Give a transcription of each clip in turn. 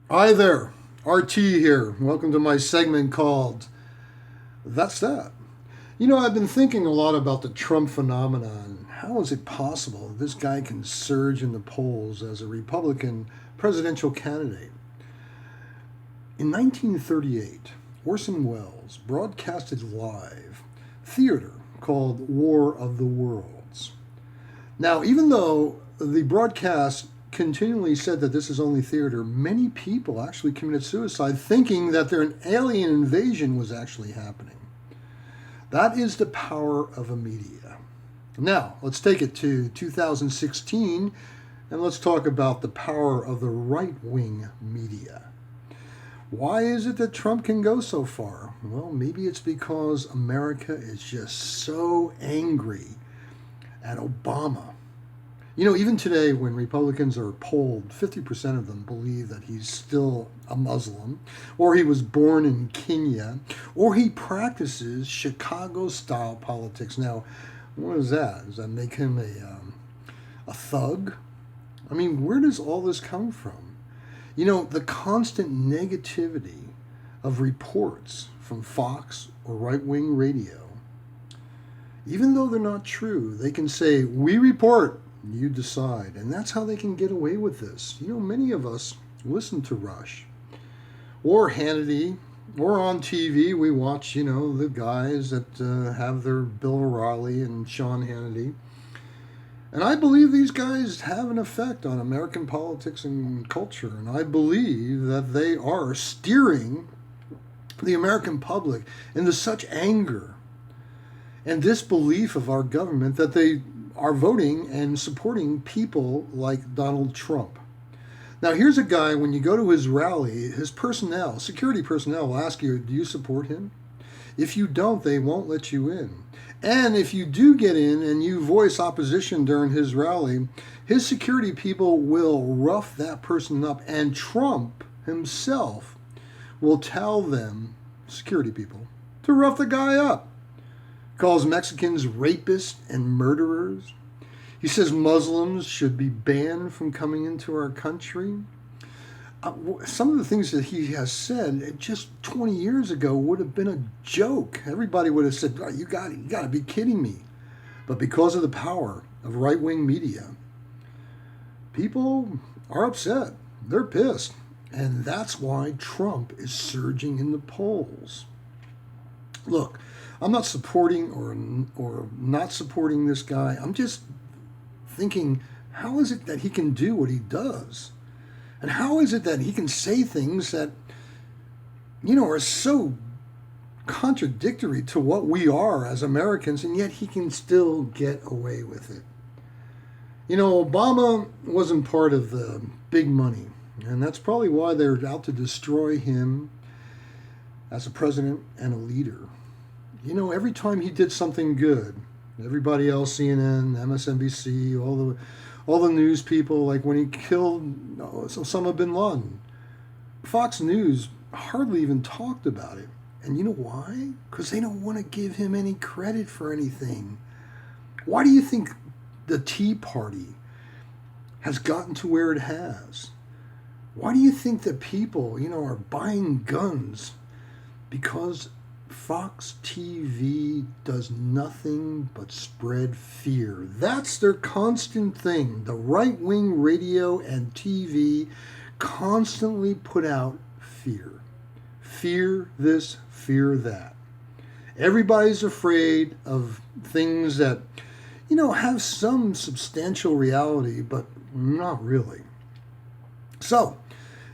Hi there, RT here. Welcome to my segment called That's That. I've been thinking a lot about the Trump phenomenon. How is it possible that this guy can surge in the polls as a Republican presidential candidate? In 1938, Orson Welles broadcasted live theater called War of the Worlds. Now, even though the broadcast continually said that this is only theater, many people actually committed suicide thinking that an alien invasion was actually happening. That is the power of a media. Now, let's take it to 2016 and let's talk about the power of the right wing media. Why is it that Trump can go so far? Well, maybe it's because America is just so angry at Obama. Even today, when Republicans are polled, 50% of them believe that he's still a Muslim, or he was born in Kenya, or he practices Chicago style politics. Now, what is that? Does that make him a thug? I mean, where does all this come from? The constant negativity of reports from Fox or right wing radio, even though they're not true, they can say, "We report, you decide." And that's how they can get away with this. Many of us listen to Rush or Hannity, or on TV, we watch, the guys that have their Bill O'Reilly and Sean Hannity. And I believe these guys have an effect on American politics and culture. And I believe that they are steering the American public into such anger and disbelief of our government that they are voting and supporting people like Donald Trump. Now, here's a guy, when you go to his rally, his personnel, security personnel, will ask you, do you support him? If you don't, they won't let you in. And if you do get in and you voice opposition during his rally, his security people will rough that person up, and Trump himself will tell them, security people, to rough the guy up. Calls Mexicans rapists and murderers. He says Muslims should be banned from coming into our country. Some of the things that he has said just 20 years ago would have been a joke. Everybody would have said, "Oh, you got to be kidding me." But because of the power of right-wing media, people are upset. They're pissed. And that's why Trump is surging in the polls. Look, I'm not supporting or not supporting this guy. I'm just thinking, how is it that he can do what he does? And how is it that he can say things that, are so contradictory to what we are as Americans, and yet he can still get away with it? Obama wasn't part of the big money, and that's probably why they're out to destroy him as a president and a leader. Every time he did something good, everybody else, CNN, MSNBC, all the news people, like when he killed Osama bin Laden, Fox News hardly even talked about it. And you know why? Because they don't want to give him any credit for anything. Why do you think the Tea Party has gotten to where it has? Why do you think that people, are buying guns? Because Fox TV does nothing but spread fear. That's their constant thing. The right wing radio and TV constantly put out fear. Fear this, fear that. Everybody's afraid of things that, have some substantial reality, but not really. So,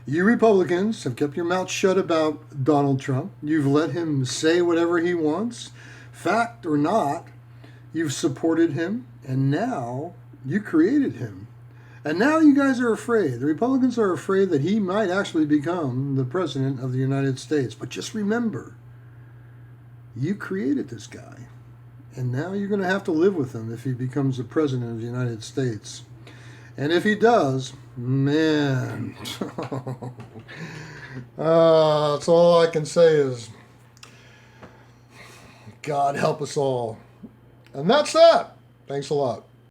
you Republicans have kept your mouth shut about Donald Trump. You've let him say whatever he wants. Fact or not, you've supported him, and now you created him. And now you guys are afraid. The Republicans are afraid that he might actually become the president of the United States. But just remember, you created this guy. And now you're going to have to live with him if he becomes the president of the United States. And if he does, man, that's all I can say is, God help us all. And that's that. Thanks a lot.